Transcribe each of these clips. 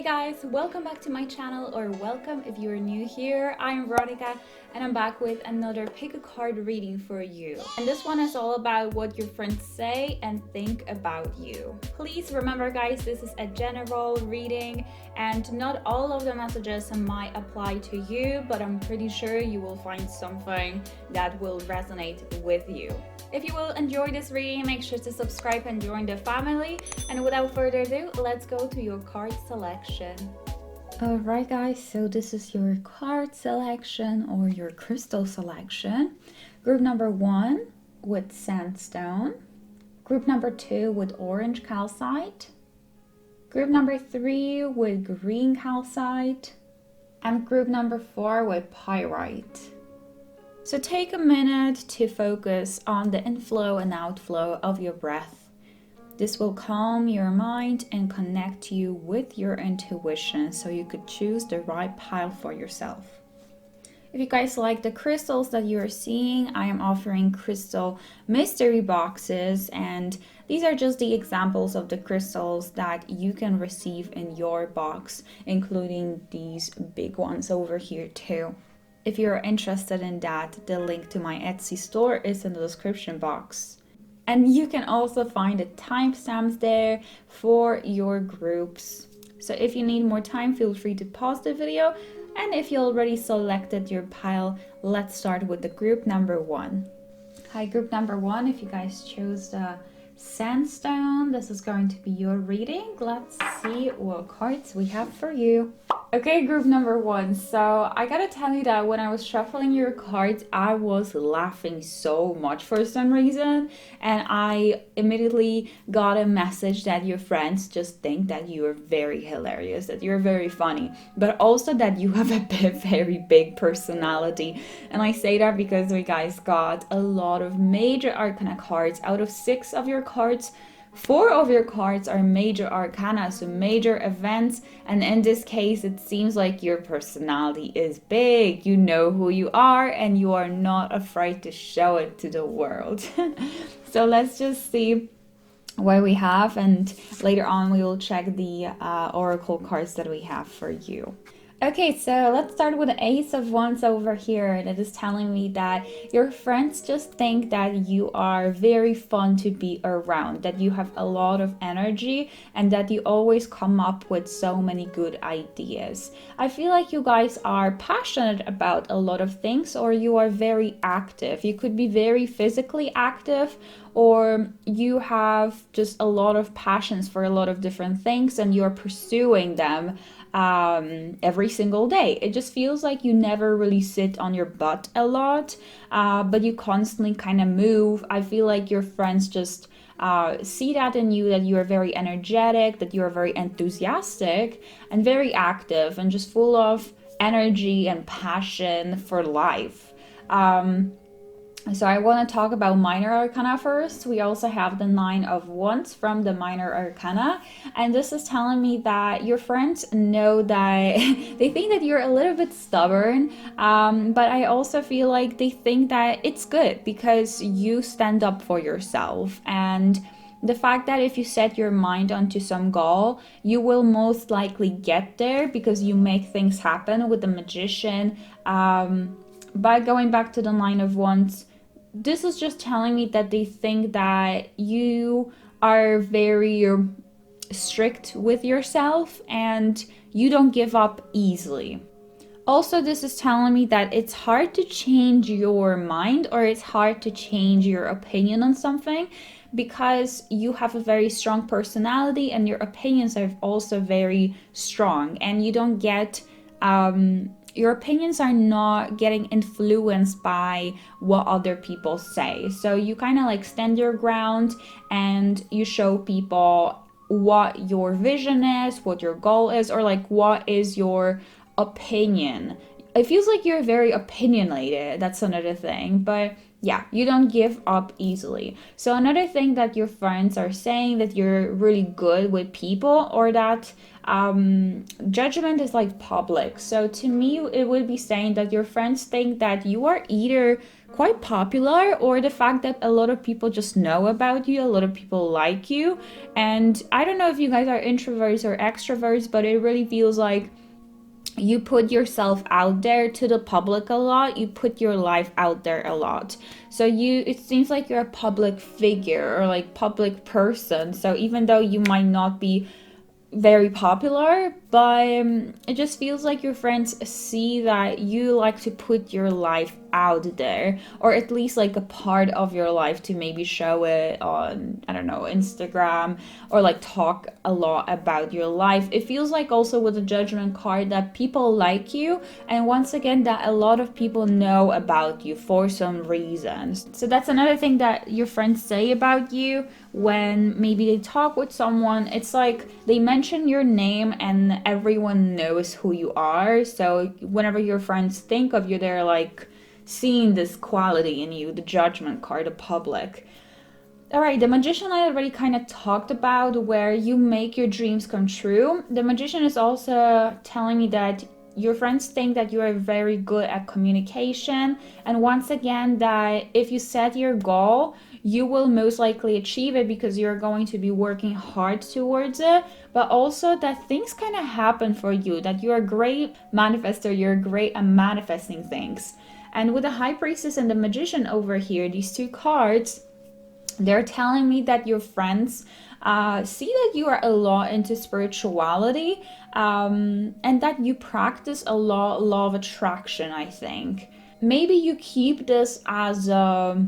Hey guys, welcome back to my channel, or welcome if you're new here. I'm Veronica and I'm back with another pick a card reading for you. And this one is all about what your friends say and think about you. Please remember guys, this is a general reading and not all of the messages might apply to you, but I'm pretty sure you will find something that will resonate with you. If you will enjoy this reading, make sure to subscribe and join the family. And without further ado, let's go to your card selection. Alright guys, so this is your card selection or your crystal selection. Group number 1 with sandstone. Group number 2 with orange calcite. Group number 3 with green calcite. And group number 4 with pyrite. So take a minute to focus on the inflow and outflow of your breath. This will calm your mind and connect you with your intuition so you could choose the right pile for yourself. If you guys like the crystals that you are seeing, I am offering crystal mystery boxes, and these are just the examples of the crystals that you can receive in your box, including these big ones over here too. If you're interested in that, the link to my Etsy store is in the description box. And you can also find the timestamps there for your groups. So if you need more time, feel free to pause the video. And if you already selected your pile, let's start with the group number 1. Hi, group number 1. If you guys chose the sandstone, this is going to be your reading. Let's see what cards we have for you. Okay, group number 1. So I gotta tell you that when I was shuffling your cards, I was laughing so much for some reason, and I immediately got a message that your friends just think that you are very hilarious, that you're very funny, but also that you have a very big personality. And I say that because we guys got a lot of major arcana cards. Out of 6 of your cards, 4 of your cards are major arcana, so major events, and in this case it seems like your personality is big. You know who you are and you are not afraid to show it to the world. So let's just see what we have, and later on we will check the oracle cards that we have for you. Okay, so let's start with the Ace of Wands over here. That is telling me that your friends just think that you are very fun to be around, that you have a lot of energy, and that you always come up with so many good ideas. I feel like you guys are passionate about a lot of things, or you are very active. You could be very physically active, or you have just a lot of passions for a lot of different things and you're pursuing them every single day. It just feels like you never really sit on your butt a lot, but you constantly kind of move. I feel like your friends just see that in you, that you are very energetic, that you are very enthusiastic and very active and just full of energy and passion for life. So I want to talk about minor arcana first. We also have the 9 of Wands from the minor arcana, and this is telling me that your friends know that they think that you're a little bit stubborn, but I also feel like they think that it's good because you stand up for yourself, and the fact that if you set your mind onto some goal, you will most likely get there because you make things happen with the Magician. But going back to the 9 of Wands, this is just telling me that they think that you are very strict with yourself and you don't give up easily. Also, this is telling me that it's hard to change your mind, or it's hard to change your opinion on something, because you have a very strong personality and your opinions are also very strong, and you don't get your opinions are not getting influenced by what other people say. So you kind of like stand your ground and you show people what your vision is, what your goal is, or like what is your opinion. It feels like you're very opinionated. That's another thing. But yeah, you don't give up easily. So another thing that your friends are saying, that you're really good with people, or that Judgment is like public. So to me, it would be saying that your friends think that you are either quite popular, or the fact that a lot of people just know about you, a lot of people like you. And I don't know if you guys are introverts or extroverts, but it really feels like you put yourself out there to the public a lot. You put your life out there a lot. So it seems like you're a public figure or like public person. So even though you might not be very popular, but it just feels like your friends see that you like to put your life out there, or at least like a part of your life, to maybe show it on, I don't know, Instagram, or like talk a lot about your life. It feels like also with the Judgment card that people like you, and once again that a lot of people know about you for some reasons. So that's another thing that your friends say about you when maybe they talk with someone. It's like they mention your name and everyone knows who you are. So whenever your friends think of you, they're like seeing this quality in you, the Judgment card, the public. All right, the Magician I already kind of talked about, where you make your dreams come true. The Magician is also telling me that your friends think that you are very good at communication, and once again that if you set your goal, you will most likely achieve it because you're going to be working hard towards it. But also that things kind of happen for you, that you're a great manifester, you're great at manifesting things. And with the High Priestess and the Magician over here, these two cards, they're telling me that your friends see that you are a lot into spirituality, and that you practice a lot law of attraction, I think. Maybe you keep this as a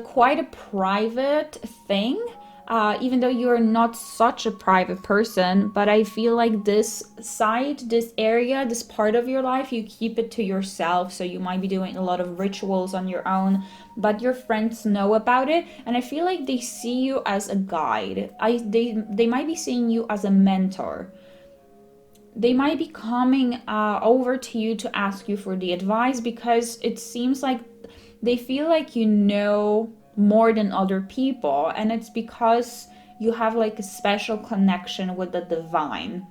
quite a private thing, even though you're not such a private person. But I feel like this side, this area, this part of your life, you keep it to yourself. So you might be doing a lot of rituals on your own, but your friends know about it, and I feel like they see you as a guide. They might be seeing you as a mentor. They might be coming over to you to ask you for the advice, because it seems like they feel like you know more than other people, and it's because you have like a special connection with the divine.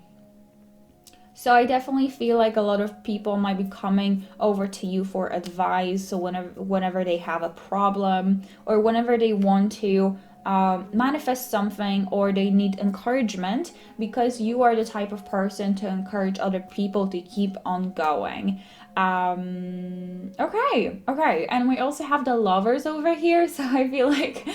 So I definitely feel like a lot of people might be coming over to you for advice. So whenever they have a problem, or whenever they want to manifest something, or they need encouragement, because you are the type of person to encourage other people to keep on going. Okay, and we also have the Lovers over here. So I feel like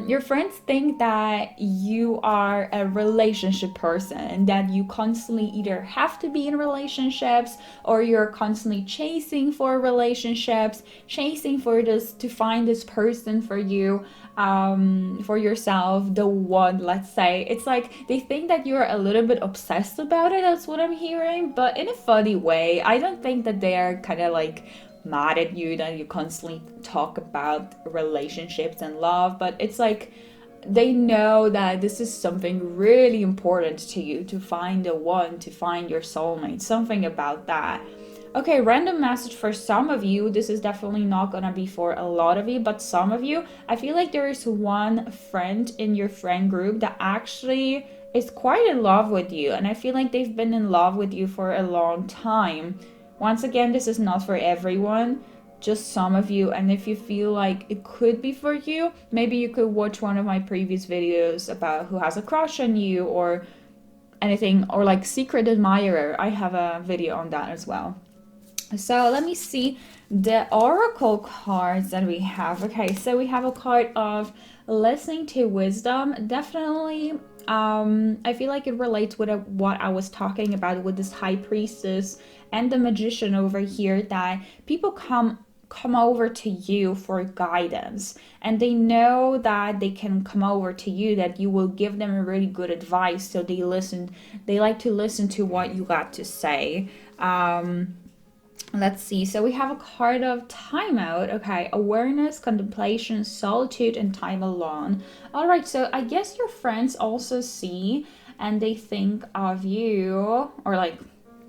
your friends think that you are a relationship person, that you constantly either have to be in relationships, or you're constantly chasing for relationships, chasing for this, to find this person for you, for yourself, the one, let's say. It's like they think that you're a little bit obsessed about it. That's what I'm hearing, but in a funny way. I don't think that they're kind of like mad at you that you constantly talk about relationships and love, but it's like they know that this is something really important to you, to find the one, to find your soulmate, something about that. Okay, random message for some of you. This is definitely not gonna be for a lot of you, but some of you, I feel like there is one friend in your friend group that actually is quite in love with you, and I feel like they've been in love with you for a long time. Once again, this is not for everyone, just some of you. And if you feel like it could be for you, maybe you could watch one of my previous videos about who has a crush on you, or anything, or like secret admirer. I have a video on that as well. So let me see the oracle cards that we have. Okay, so we have a card of listening to wisdom. Definitely I feel like it relates with what I was talking about with this High Priestess and the Magician over here, that people come over to you for guidance, and they know that they can come over to you, that you will give them a really good advice. So they like to listen to what you got to say. Let's see. So we have a card of timeout. Okay, awareness, contemplation, solitude, and time alone. All right, so I guess your friends also see, and they think of you, or like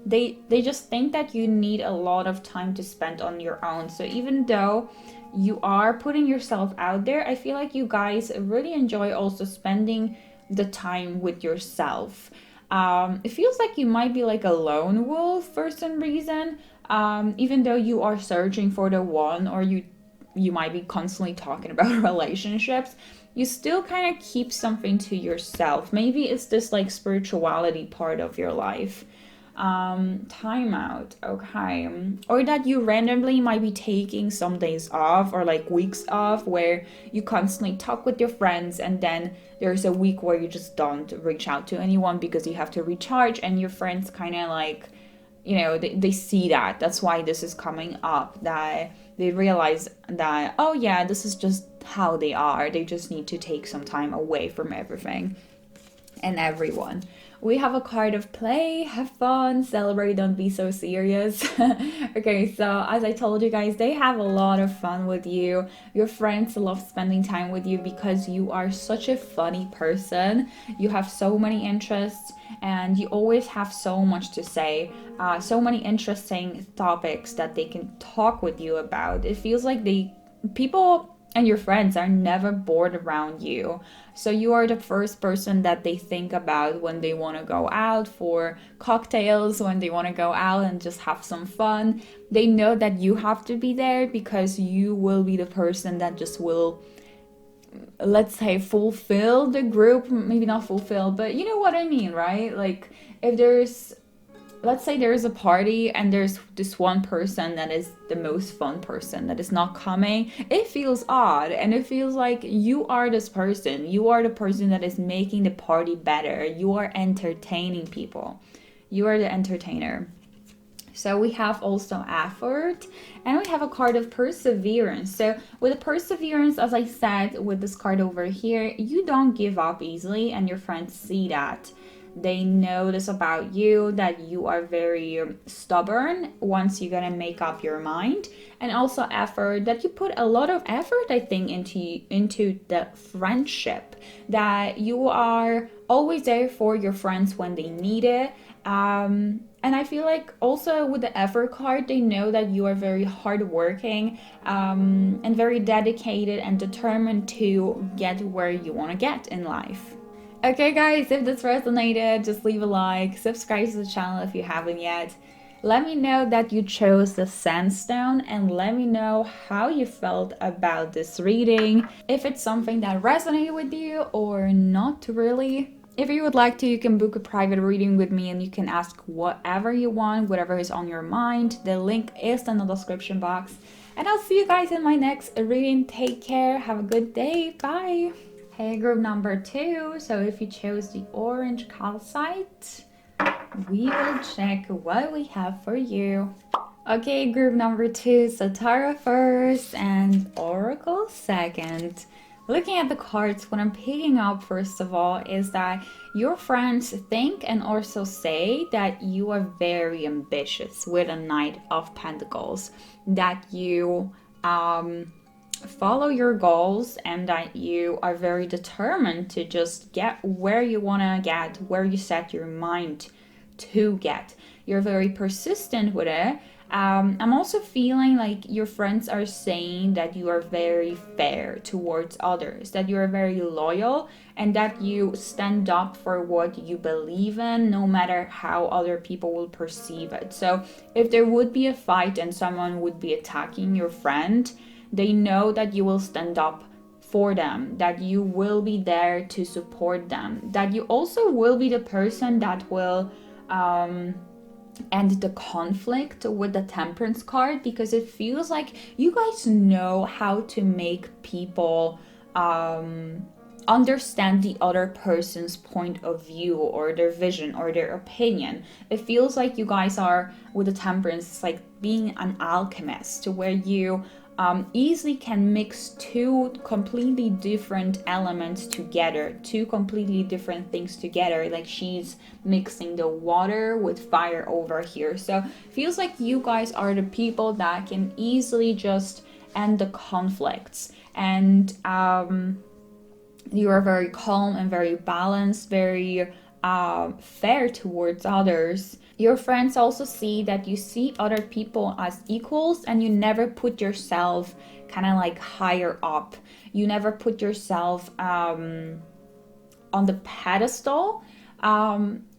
they just think that you need a lot of time to spend on your own. So even though you are putting yourself out there, I feel like you guys really enjoy also spending the time with yourself. It feels like you might be like a lone wolf for some reason, even though you are searching for the one, or you might be constantly talking about relationships. You still kind of keep something to yourself. Maybe it's this like spirituality part of your life. Time out, okay. Or that you randomly might be taking some days off or like weeks off where you constantly talk with your friends, and then there's a week where you just don't reach out to anyone because you have to recharge, and your friends kind of like, they see that. That's why this is coming up, that they realize that, oh yeah, this is just how they are. They just need to take some time away from everything and everyone. We have a card of play, have fun, celebrate, don't be so serious. Okay, so as I told you guys, they have a lot of fun with you. Your friends love spending time with you because you are such a funny person. You have so many interests and you always have so much to say, so many interesting topics that they can talk with you about. It feels like people and your friends are never bored around you. So you are the first person that they think about when they want to go out for cocktails, when they want to go out and just have some fun. They know that you have to be there because you will be the person that just will, let's say, fulfill the group. Maybe not fulfill, but you know what I mean, right? Like if let's say there's a party and there's this one person that is the most fun person that is not coming, it feels odd, and it feels like you are this person. You are the person that is making the party better. You are entertaining people. You are the entertainer. So we have also effort, and we have a card of perseverance. So with the perseverance, as I said, with this card over here, you don't give up easily, and your friends see that. They know this about you, that you are very stubborn once you're gonna make up your mind. And also effort, that you put a lot of effort, I think, into the friendship, that you are always there for your friends when they need it. And I feel like also with the effort card, they know that you are very hardworking, and very dedicated and determined to get where you want to get in life. Okay guys, if this resonated, just leave a like, subscribe to the channel if you haven't yet. Let me know that you chose the sandstone, and let me know how you felt about this reading. If it's something that resonated with you or not really. If you would like to, you can book a private reading with me and you can ask whatever you want, whatever is on your mind. The link is in the description box. And I'll see you guys in my next reading. Take care, have a good day, bye! Hey, group number 2, so if you chose the orange calcite, we will check what we have for you. Okay, group number 2, so tarot first and oracle second. Looking at the cards, what I'm picking up first of all is that your friends think and also say that you are very ambitious with a Knight of Pentacles, that you follow your goals, and that you are very determined to just get where you want to get, where you set your mind to get. You're very persistent with it. I'm also feeling like your friends are saying that you are very fair towards others, that you are very loyal, and that you stand up for what you believe in, no matter how other people will perceive it. So if there would be a fight and someone would be attacking your friend, they know that you will stand up for them, that you will be there to support them, that you also will be the person that will end the conflict with the Temperance card, because it feels like you guys know how to make people understand the other person's point of view or their vision or their opinion. It feels like you guys are, with the Temperance, it's like being an alchemist, where you easily can mix two completely different elements together, two completely different things together, like she's mixing the water with fire over here. So feels like you guys are the people that can easily just end the conflicts, and you are very calm and very balanced, very fair towards others. Your friends also see that you see other people as equals, and you never put yourself kind of like higher up. You never put yourself on the pedestal,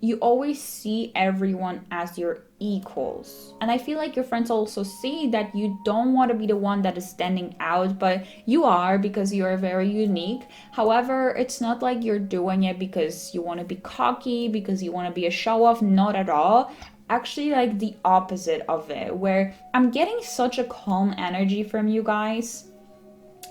you always see everyone as your equals. And I feel like your friends also see that you don't want to be the one that is standing out, but you are, because you are very unique. However, it's not like you're doing it because you want to be cocky, because you want to be a show off. Not at all. Actually, like the opposite of it, where I'm getting such a calm energy from you guys.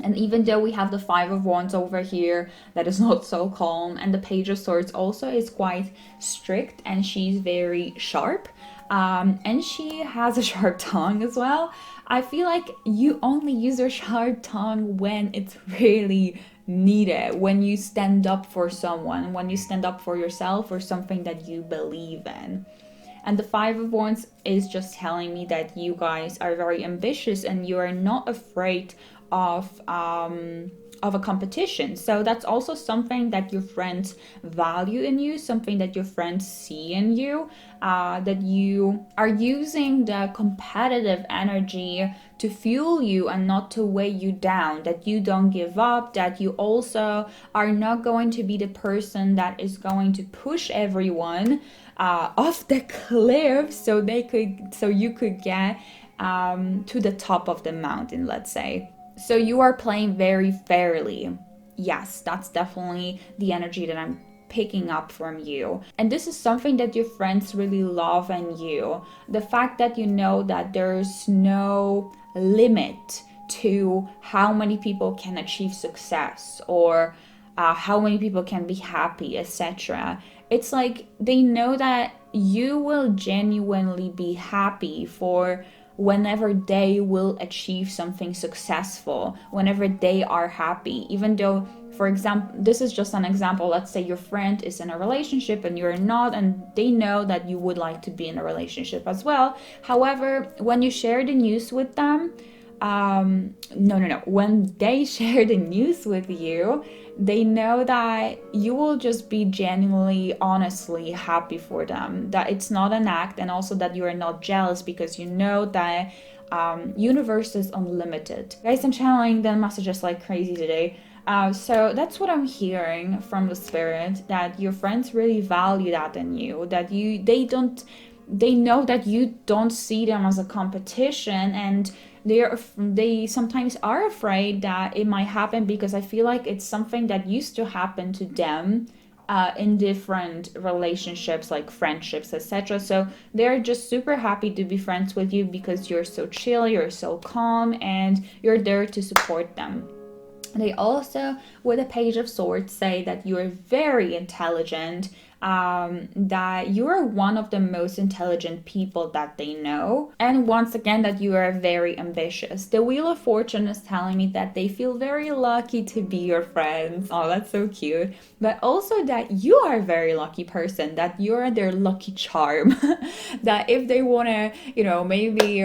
And even though we have the Five of Wands over here, that is not so calm, and the Page of Swords also is quite strict, and she's very sharp, and she has a sharp tongue as well. I feel like you only use your sharp tongue when it's really needed, when you stand up for someone, when you stand up for yourself or something that you believe in. And the Five of Wands is just telling me that you guys are very ambitious and you are not afraid of a competition. So that's also something that your friends value in you, something that your friends see in you, that you are using the competitive energy to fuel you and not to weigh you down, that you don't give up, that you also are not going to be the person that is going to push everyone off the cliff so you could get to the top of the mountain, let's say. So you are playing very fairly. Yes, that's definitely the energy that I'm picking up from you. And this is something that your friends really love in you. The fact that you know that there's no limit to how many people can achieve success, or how many people can be happy, etc. It's like they know that you will genuinely be happy for whenever they will achieve something successful, whenever they are happy. Even though, for example, this is just an example, let's say your friend is in a relationship and you're not, and they know that you would like to be in a relationship as well. However, when you share the news with them, when they share the news with you, they know that you will just be genuinely, honestly happy for them, that it's not an act, and also that you are not jealous because you know that universe is unlimited. Guys, I'm channeling the messages like crazy today. So that's what I'm hearing from the spirit, that your friends really value that in you, that they know that you don't see them as a competition, and they sometimes are afraid that it might happen, because I feel like it's something that used to happen to them in different relationships, like friendships, etc. So they're just super happy to be friends with you because you're so chill, you're so calm, and you're there to support them. They also, with the Page of Swords, say that you are very intelligent, that you are one of the most intelligent people that they know, and once again that you are very ambitious. The Wheel of Fortune is telling me that they feel very lucky to be your friends. Oh, that's so cute. But also that you are a very lucky person, that you're their lucky charm. That if they want to, maybe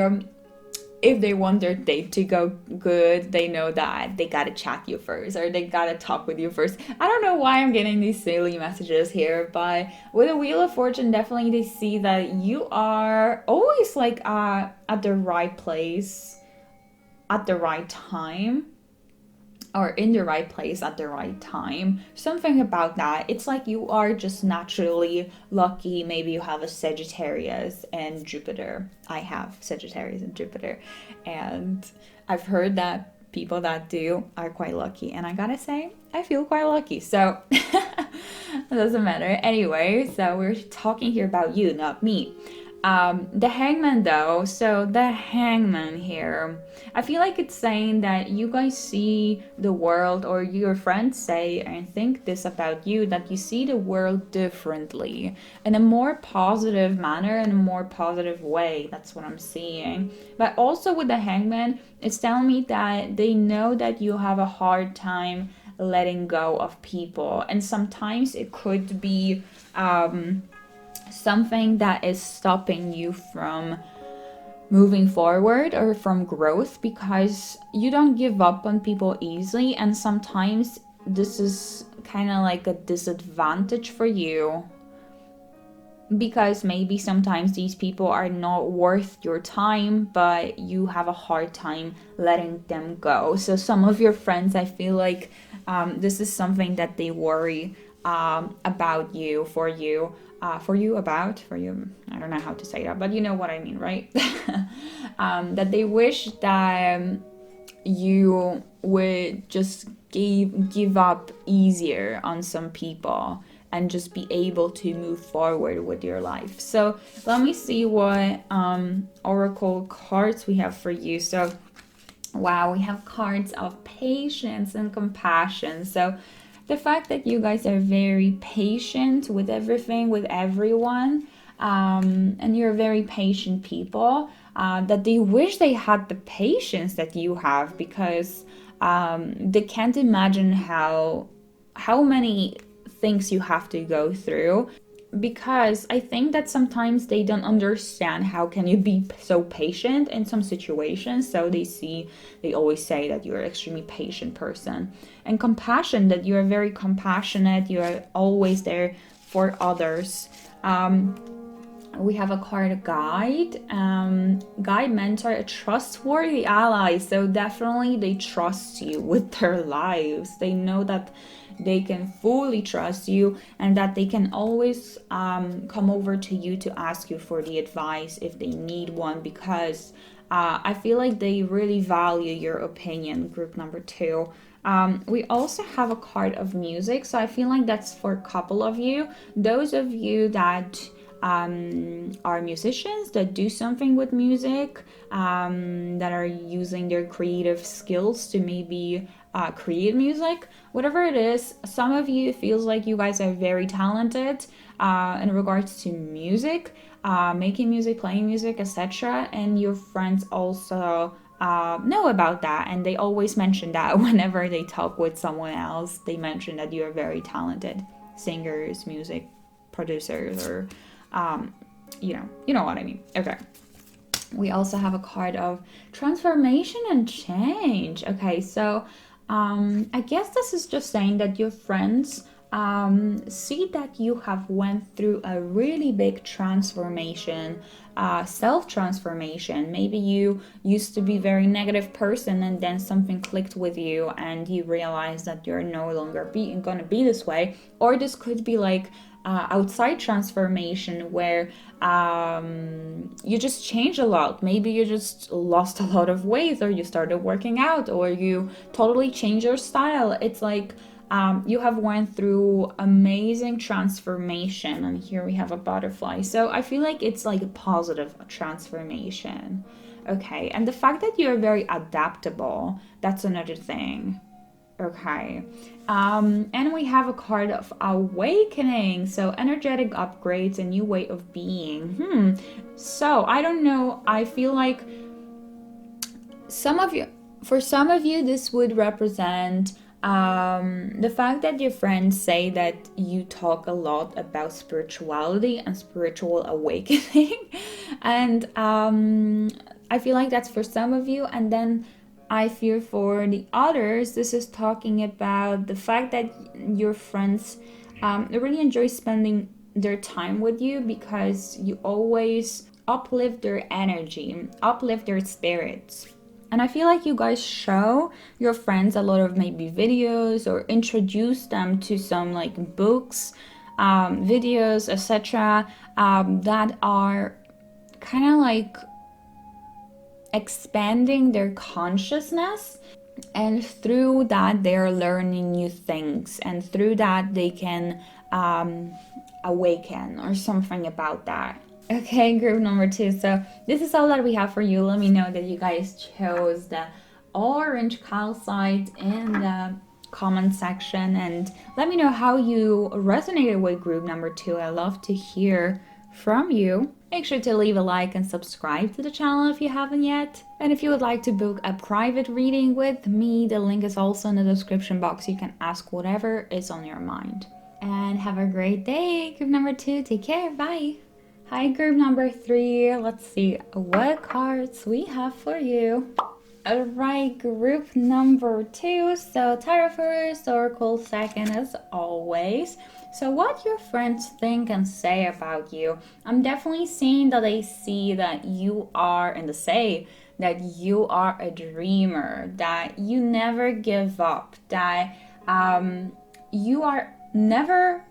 if they want their date to go good, they know that they gotta chat you first, or they gotta talk with you first. I don't know why I'm getting these silly messages here, but with the Wheel of Fortune, definitely they see that you are always like at the right place at the right time, or in the right place at the right time. Something about that. It's like you are just naturally lucky. Maybe you have a Sagittarius and Jupiter. I have Sagittarius and Jupiter. And I've heard that people that do are quite lucky. And I gotta say, I feel quite lucky. So it doesn't matter. Anyway, so we're talking here about you, not me. The Hangman though, so the Hangman here, I feel like it's saying that you guys see the world, or your friends say and think this about you, that you see the world differently, in a more positive manner, in a more positive way. That's what I'm seeing. But also with the Hangman, it's telling me that they know that you have a hard time letting go of people, and sometimes it could be something that is stopping you from moving forward or from growth, because you don't give up on people easily, and sometimes this is kind of like a disadvantage for you, because maybe sometimes these people are not worth your time, but you have a hard time letting them go. So some of your friends, I feel like this is something that they worry about you, for you, I don't know how to say that, but you know what I mean, right? That they wish that you would just give up easier on some people and just be able to move forward with your life. So let me see what oracle cards we have for you. So wow, we have cards of patience and compassion. So the fact that you guys are very patient with everything, with everyone, and you're very patient people, that they wish they had the patience that you have, because they can't imagine how many things you have to go through, because I think that sometimes they don't understand how can you be so patient in some situations. So they always say that you're an extremely patient person. And compassion, that you're very compassionate, you're always there for others. We have a card, a guide, mentor, a trustworthy ally. So definitely they trust you with their lives. They know that they can fully trust you, and that they can always come over to you to ask you for the advice if they need one, because I feel like they really value your opinion, group number 2. We also have a card of music, so I feel like that's for a couple of you. Those of you that are musicians, that do something with music, that are using their creative skills to maybe create music, whatever it is. Some of you, it feels like you guys are very talented in regards to music, making music, playing music, etc. And your friends also know about that, and they always mention that whenever they talk with someone else. They mention that you're very talented singers, music producers, or you know what I mean. Okay. We also have a card of transformation and change. Okay, so I guess this is just saying that your friends see that you have went through a really big transformation, self-transformation. Maybe you used to be a very negative person, and then something clicked with you and you realize that you're no longer gonna be this way. Or this could be like outside transformation, where you just change a lot. Maybe you just lost a lot of weight, or you started working out, or you totally change your style. It's like you have went through amazing transformation. And here we have a butterfly. So I feel like it's like a positive transformation. Okay, and the fact that you're very adaptable, that's another thing. Okay, and we have a card of awakening, so energetic upgrades, a new way of being. So I don't know, I feel like for some of you this would represent the fact that your friends say that you talk a lot about spirituality and spiritual awakening. And I feel like that's for some of you. And then I fear for the others, this is talking about the fact that your friends really enjoy spending their time with you, because you always uplift their energy, uplift their spirits. And I feel like you guys show your friends a lot of maybe videos, or introduce them to some like books, videos, etc. That are kind of like expanding their consciousness, and through that they're learning new things, and through that they can awaken, or something about that. Okay, group number 2. So this is all that we have for you. Let me know that you guys chose the orange calcite in the comment section, and let me know how you resonated with group number 2. I love to hear from you. Make sure to leave a like and subscribe to the channel if you haven't yet. And if you would like to book a private reading with me, the link is also in the description box. You can ask whatever is on your mind. And have a great day, group number 2. Take care. Bye. Hi, group number 3. Let's see what cards we have for you. Alright, group number 2. So tarot first, oracle second, as always. So what your friends think and say about you. I'm definitely seeing that they see that you are, and they say that you are a dreamer, that you never give up, that you are never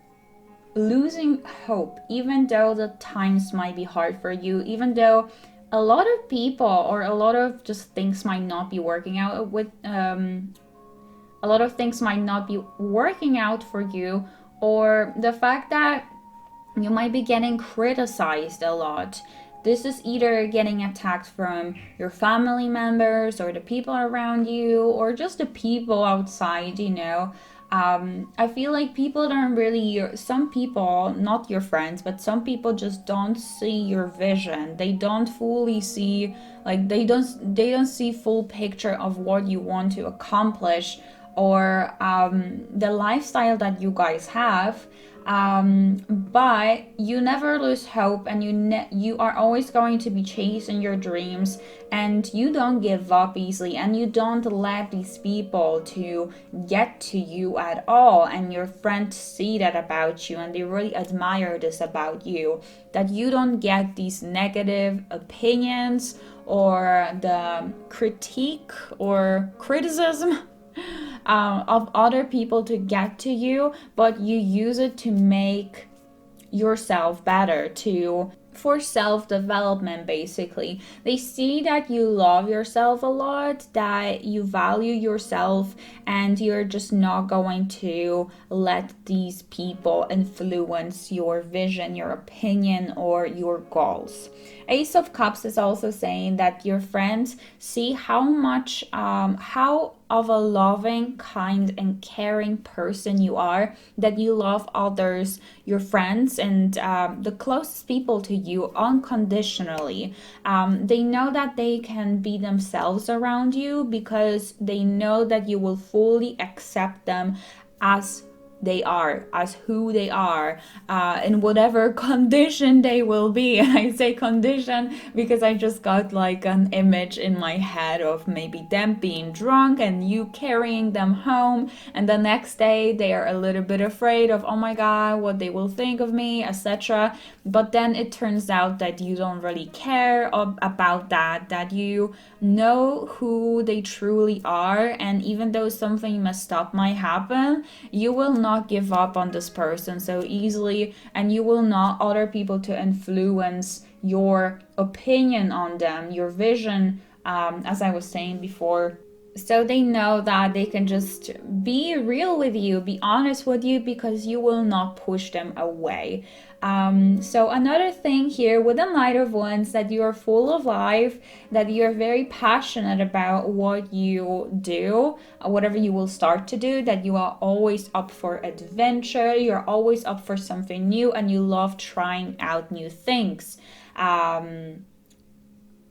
losing hope, even though the times might be hard for you, even though a lot of people or a lot of just things might not be working out with a lot of things might not be working out for you, or the fact that you might be getting criticized a lot. This is either getting attacked from your family members or the people around you or just the people outside, you know. I feel like people don't really, some people, not your friends, but some people just don't see your vision. They don't fully see, like they don't see full picture of what you want to accomplish, or the lifestyle that you guys have. But you never lose hope, and you are always going to be chasing your dreams, and you don't give up easily, and you don't let these people to get to you at all. And your friends see that about you, and they really admire this about you, that you don't get these negative opinions or the critique or criticism of other people to get to you, but you use it to make yourself better, for self-development. Basically, they see that you love yourself a lot, that you value yourself, and you're just not going to let these people influence your vision, your opinion, or your goals. Ace of Cups is also saying that your friends see how much how of a loving, kind, and caring person you are, that you love others, your friends, and the closest people to you unconditionally. They know that they can be themselves around you because they know that you will fully accept them as they are, as who they are, in whatever condition they will be. And I say condition because I just got like an image in my head of maybe them being drunk and you carrying them home, and the next day they are a little bit afraid of, oh my god, what they will think of me, etc. But then it turns out that you don't really care about that you know who they truly are, and even though something messed up might happen, you will not give up on this person so easily, and you will not other people to influence your opinion on them, your vision, as I was saying before. So they know that they can just be real with you, be honest with you, because you will not push them away. So another thing here with the Knight of Wands, that you are full of life, that you're very passionate about what you do, whatever you will start to do, that you are always up for adventure, you're always up for something new, and you love trying out new things.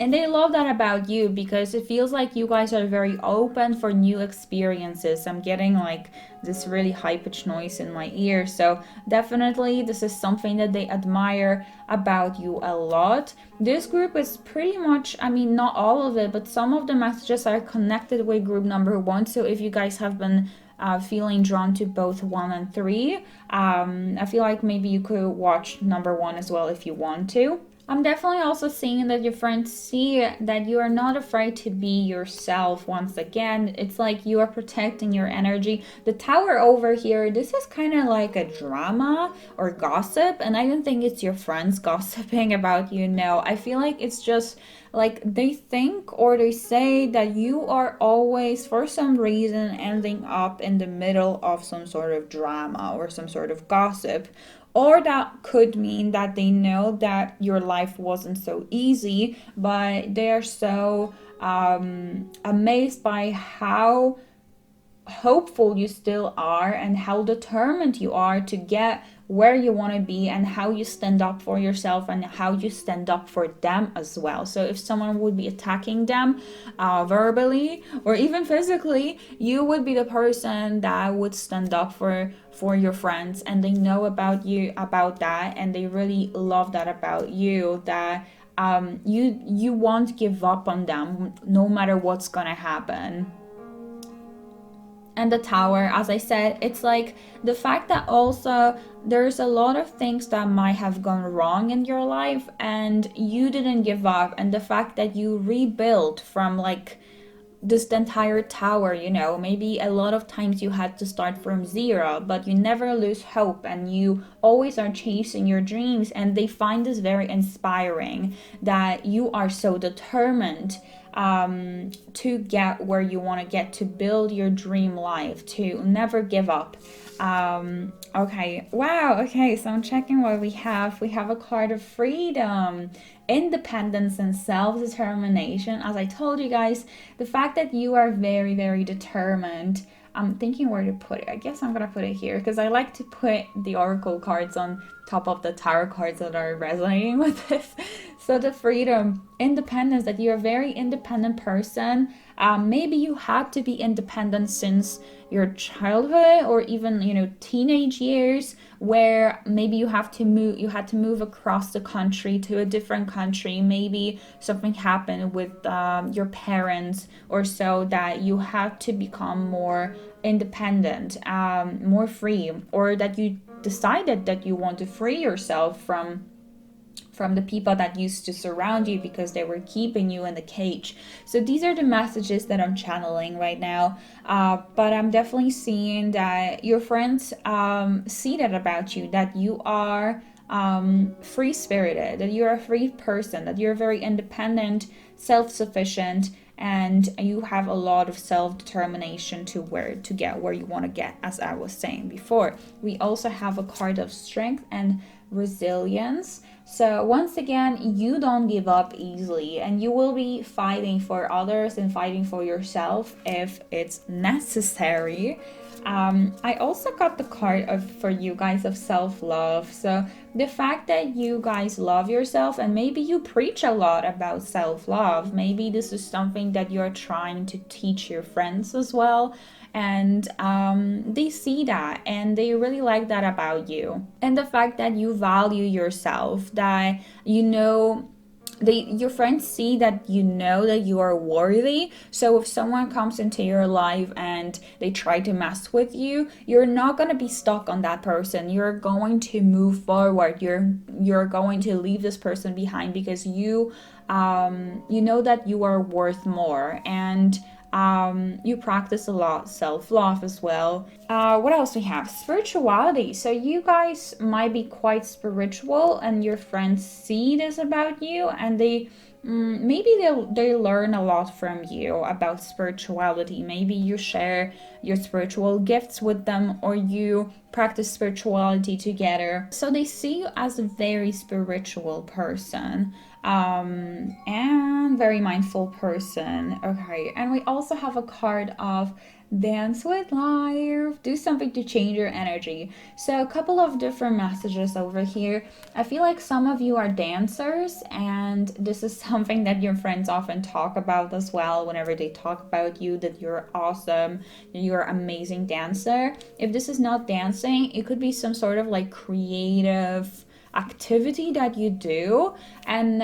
And they love that about you because it feels like you guys are very open for new experiences. I'm getting like this really high-pitched noise in my ear. So definitely this is something that they admire about you a lot. This group is pretty much, I mean, not all of it, but some of the messages are connected with group number 1. So if you guys have been feeling drawn to both 1 and 3, I feel like maybe you could watch number 1 as well if you want to. I'm definitely also seeing that your friends see that you are not afraid to be yourself. Once again, it's like you are protecting your energy. The Tower over here, this is kind of like a drama or gossip, and I don't think it's your friends gossiping about you. No, I feel like it's just like they think or they say that you are always, for some reason, ending up in the middle of some sort of drama or some sort of gossip. Or that could mean that they know that your life wasn't so easy, but they are so amazed by how hopeful you still are and how determined you are to get where you want to be, and how you stand up for yourself and how you stand up for them as well. So if someone would be attacking them verbally or even physically, you would be the person that would stand up for your friends, and they know about you about that, and they really love that about you, that you won't give up on them no matter what's gonna happen. And the Tower, as I said, it's like the fact that also there's a lot of things that might have gone wrong in your life and you didn't give up, and the fact that you rebuilt from like this entire tower, you know, maybe a lot of times you had to start from zero, but you never lose hope and you always are chasing your dreams. And they find this very inspiring that you are so determined to get where you want to get, to build your dream life, to never give up. Okay, wow, okay, so I'm checking what we have. We have a card of freedom, independence, and self-determination. As I told you guys, the fact that you are very, very determined. I'm thinking where to put it. I guess I'm gonna put it here because I like to put the oracle cards on top of the tarot cards that are resonating with this. So the freedom, independence, that you're a very independent person. Maybe you had to be independent since your childhood or even, you know, teenage years, where maybe you had to move across the country to a different country. Maybe something happened with your parents or so, that you had to become more independent, more free, or that you decided that you want to free yourself from the people that used to surround you because they were keeping you in the cage. So these are the messages that I'm channeling right now. But I'm definitely seeing that your friends see that about you, that you are free-spirited, that you're a free person, that you're very independent, self-sufficient, and you have a lot of self-determination to get where you want to get, as I was saying before. We also have a card of strength and resilience. So once again, you don't give up easily, and you will be fighting for others and fighting for yourself if it's necessary. I also got the card for you guys of self-love. So the fact that you guys love yourself, and maybe you preach a lot about self-love. Maybe this is something that you're trying to teach your friends as well. And they see that and they really like that about you. And the fact that you value yourself, that you know, your friends see that you know that you are worthy. So if someone comes into your life and they try to mess with you, you're not going to be stuck on that person. You're going to move forward. You're going to leave this person behind because you know that you are worth more. And you practice a lot self-love as well. What else we have? Spirituality. So you guys might be quite spiritual and your friends see this about you, and they maybe they learn a lot from you about spirituality. Maybe you share your spiritual gifts with them, or you practice spirituality together. So they see you as a very spiritual person. And very mindful person. Okay, and we also have a card of dance with life, do something to change your energy. So a couple of different messages over here. I feel like some of you are dancers, and this is something that your friends often talk about as well whenever they talk about you, that you're awesome, that you're an amazing dancer. If this is not dancing, it could be some sort of like creative activity that you do, and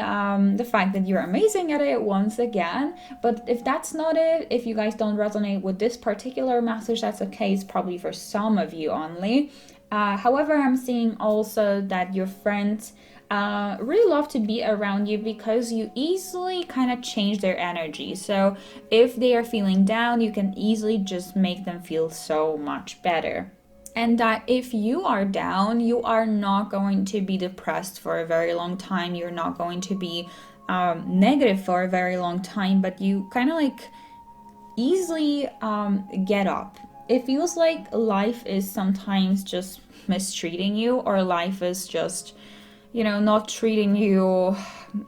the fact that you're amazing at it once again. But if that's not it, if you guys don't resonate with this particular message, that's okay. It's probably for some of you only. However, I'm seeing also that your friends really love to be around you because you easily kind of change their energy. So if they are feeling down, you can easily just make them feel so much better. And that if you are down, you are not going to be depressed for a very long time. You're not going to be negative for a very long time, but you kind of like easily get up. It feels like life is sometimes just mistreating you, or life is just, you know, not treating you.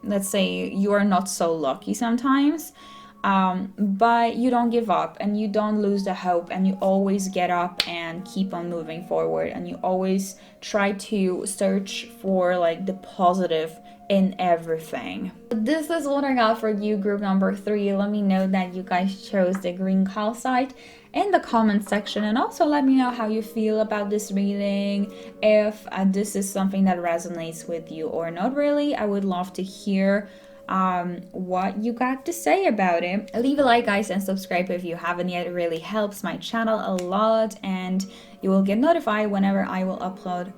Let's say you are not so lucky sometimes. But you don't give up and you don't lose the hope, and you always get up and keep on moving forward, and you always try to search for like the positive in everything. This is what I got for you, group number 3. Let me know that you guys chose the green calcite in the comment section, and also let me know how you feel about this reading, if this is something that resonates with you or not. Really, I would love to hear what you got to say about it. Leave a like, guys, and subscribe if you haven't yet. It really helps my channel a lot, and you will get notified whenever I will upload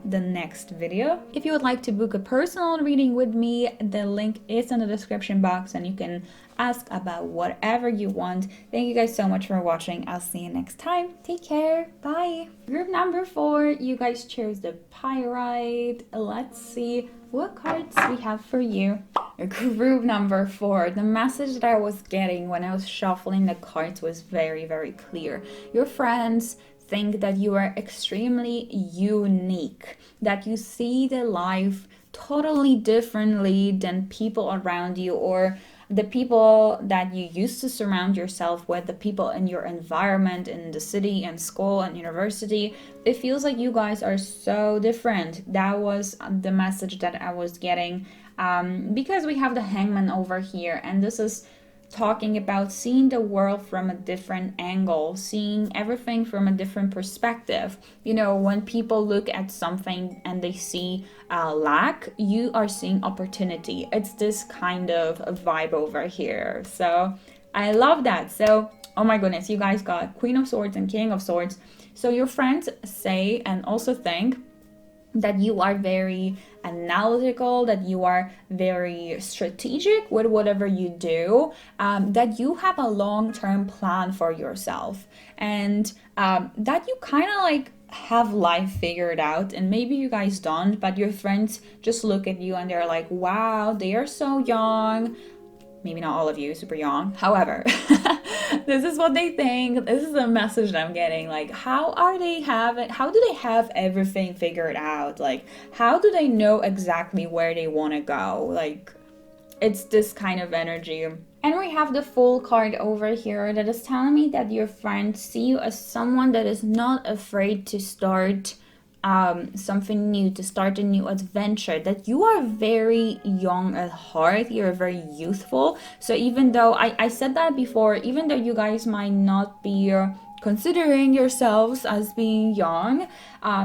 the next video. If you would like to book a personal reading with me, the link is in the description box, and you can ask about whatever you want. Thank you guys so much for watching. I'll see you next time. Take care. Bye. Group number 4, you guys chose the pyrite. Let's see what cards we have for you. Group number 4, the message that I was getting when I was shuffling the cards was very, very clear. Your friends think that you are extremely unique, that you see the life totally differently than people around you, or the people that you used to surround yourself with, the people in your environment, in the city and school and university. It feels like you guys are so different. That was the message that I was getting, because we have the Hangman over here, and this is talking about seeing the world from a different angle, seeing everything from a different perspective. You know, when people look at something and they see lack, you are seeing opportunity. It's this kind of a vibe over here. So I love that. So, oh my goodness, you guys got Queen of Swords and King of Swords. So your friends say and also think that you are very analytical, that you are very strategic with whatever you do, that you have a long-term plan for yourself, and that you kind of like have life figured out. And maybe you guys don't, but your friends just look at you and they're like, wow, they are so young. Maybe not all of you super young, however this is what they think. This is the message that I'm getting. Like, how do they have everything figured out? Like, how do they know exactly where they want to go? Like, it's this kind of energy. And we have the Fool card over here that is telling me that your friends see you as someone that is not afraid to start something new, to start a new adventure, that you are very young at heart, you're very youthful. So even though I said that before, even though you guys might not be considering yourselves as being young,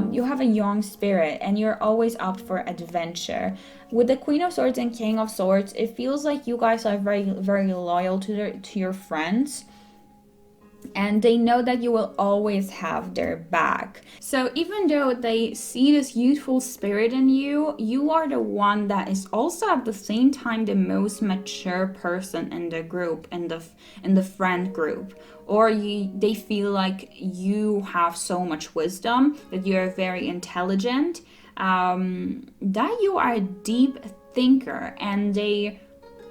you have a young spirit and you're always up for adventure. With the Queen of Swords and King of Swords, it feels like you guys are very, very loyal to your friends, and they know that you will always have their back. So even though they see this youthful spirit in you, you are the one that is also at the same time the most mature person in the group, in the friend group. Or they feel like you have so much wisdom, that you're very intelligent, that you are a deep thinker, and they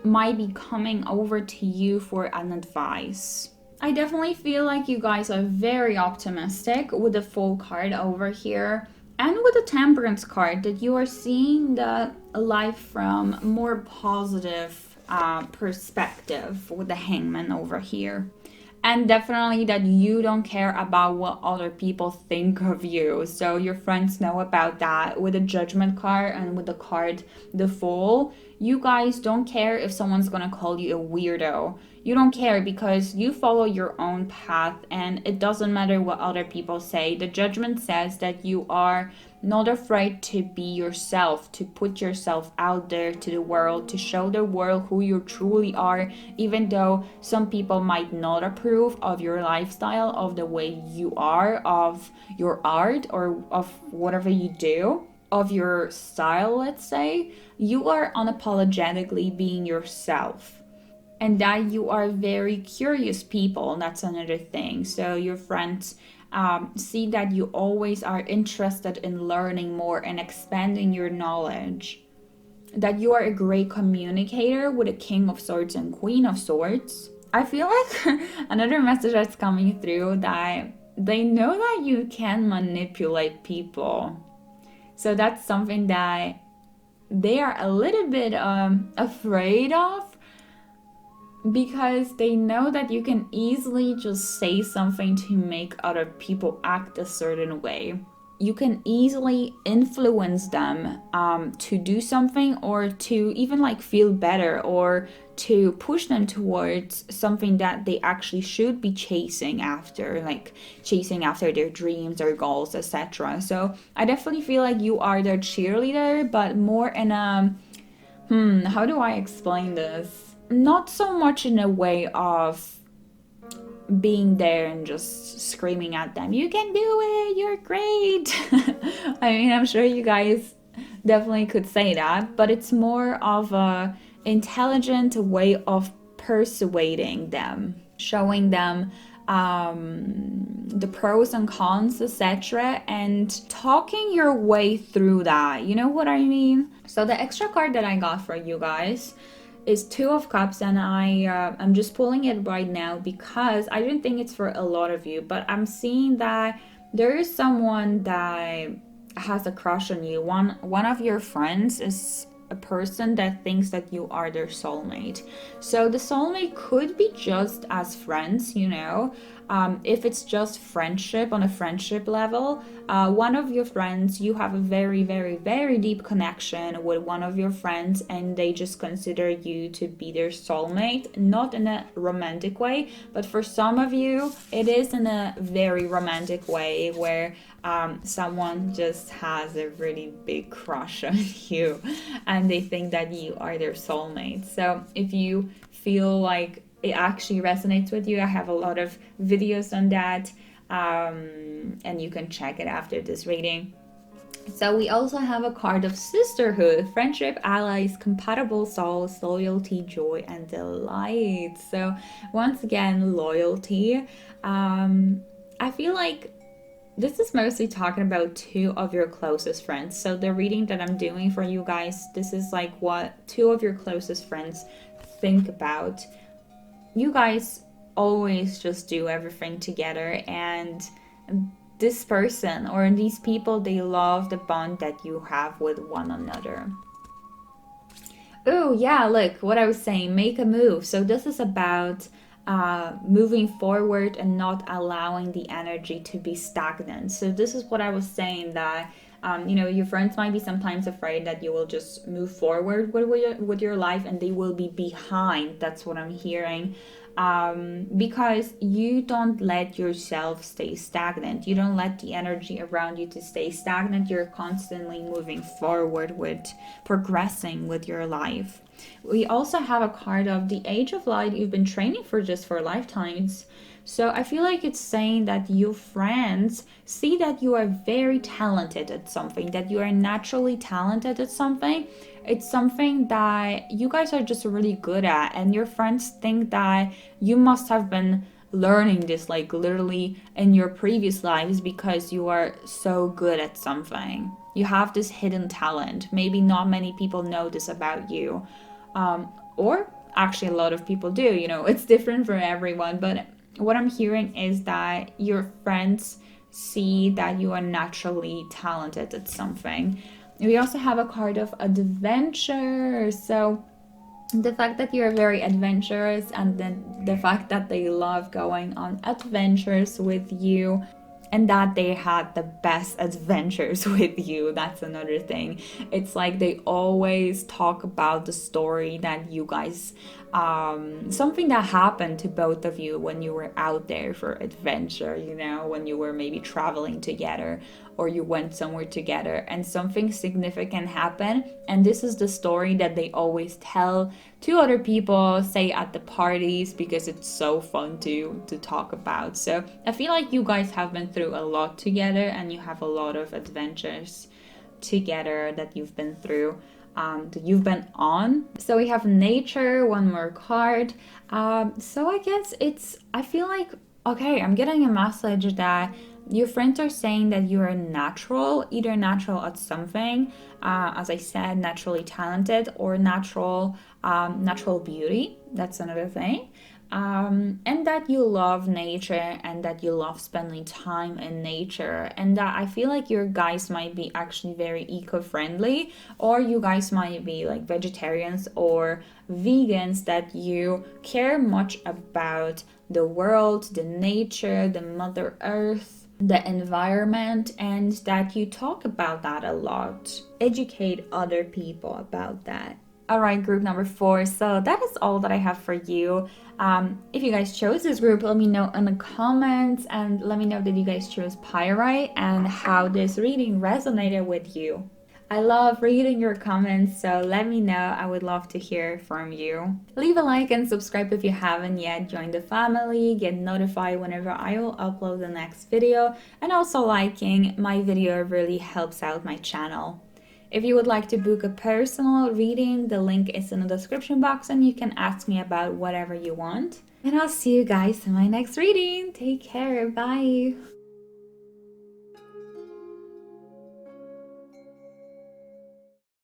might be coming over to you for an advice. I definitely feel like you guys are very optimistic with the Fool card over here, and with the Temperance card, that you are seeing the life from a more positive perspective with the Hangman over here. And definitely that you don't care about what other people think of you. So your friends know about that. With the Judgment card and with the card the Fool, you guys don't care if someone's gonna call you a weirdo. You don't care because you follow your own path, and it doesn't matter what other people say. The Judgment says that you are not afraid to be yourself, to put yourself out there to the world, to show the world who you truly are, even though some people might not approve of your lifestyle, of the way you are, of your art, or of whatever you do, of your style, let's say. You are unapologetically being yourself. And that you are very curious people, that's another thing. So your friends see that you always are interested in learning more and expanding your knowledge. That you are a great communicator with a King of Swords and Queen of Swords. I feel like another message that's coming through, that they know that you can manipulate people. So that's something that they are a little bit afraid of, because they know that you can easily just say something to make other people act a certain way. You can easily influence them to do something, or to even like feel better, or to push them towards something that they actually should be chasing after, like chasing after their dreams or goals, etc. So I definitely feel like you are their cheerleader, but more in a How do I explain this? Not so much in a way of being there and just screaming at them, you can do it, you're great. I mean, I'm sure you guys definitely could say that, but it's more of a intelligent way of persuading them, showing them the pros and cons, etc., and talking your way through that. You know what I mean? So the extra card that I got for you guys is Two of Cups, and I'm just pulling it right now because I don't think it's for a lot of you, but I'm seeing that there is someone that has a crush on you. One of your friends is a person that thinks that you are their soulmate. So the soulmate could be just as friends, you know. If it's just friendship on a friendship level, one of your friends, you have a very, very, very deep connection with one of your friends, and they just consider you to be their soulmate, not in a romantic way, but for some of you, it is in a very romantic way where someone just has a really big crush on you and they think that you are their soulmate. So if you feel like it actually resonates with you, I have a lot of videos on that, and you can check it after this reading. So we also have a card of sisterhood, friendship, allies, compatible souls, loyalty, joy, and delight. So once again, loyalty. I feel like this is mostly talking about two of your closest friends. So the reading that I'm doing for you guys, this is like what two of your closest friends think about. You guys always just do everything together, and this person or these people, they love the bond that you have with one another. Oh yeah, look what I was saying, make a move. So this is about moving forward and not allowing the energy to be stagnant. So this is what I was saying, that you know, your friends might be sometimes afraid that you will just move forward with your life and they will be behind. That's what I'm hearing. Because you don't let yourself stay stagnant. You don't let the energy around you to stay stagnant. You're constantly moving forward with progressing with your life. We also have a card of the Age of Light. You've been training for just for lifetimes. So I feel like it's saying that your friends see that you are very talented at something, that you are naturally talented at something. It's something that you guys are just really good at, and your friends think that you must have been learning this like literally in your previous lives because you are so good at something. You have this hidden talent. Maybe not many people know this about you, or actually a lot of people do, you know, it's different for everyone, but what I'm hearing is that your friends see that you are naturally talented at something. We also have a card of adventure. So the fact that you're very adventurous, and then the fact that they love going on adventures with you, and that they had the best adventures with you. That's another thing. It's like they always talk about the story that you guys, something that happened to both of you when you were out there for adventure, you know, when you were maybe traveling together or you went somewhere together and something significant happened. And this is the story that they always tell to other people, say at the parties, because it's so fun to talk about. So I feel like you guys have been through a lot together, and you have a lot of adventures together that you've been through, that you've been on. So we have nature, one more card. So I guess I feel like, okay, I'm getting a message that your friends are saying that you are natural, either natural at something, as I said, naturally talented, or natural beauty. That's another thing. And that you love nature, and that you love spending time in nature, and that I feel like your guys might be actually very eco-friendly, or you guys might be like vegetarians or vegans, that you care much about the world, the nature, the Mother Earth, the environment, and that you talk about that a lot. Educate other people about that. All right, group number 4. So that is all that I have for you. If you guys chose this group, let me know in the comments, and let me know that you guys chose pyrite and how this reading resonated with you. I love reading your comments, so let me know. I would love to hear from you. Leave a like and subscribe if you haven't yet. Join the family, get notified whenever I will upload the next video, and also liking my video really helps out my channel. If you would like to book a personal reading, the link is in the description box and you can ask me about whatever you want. And I'll see you guys in my next reading. Take care. Bye.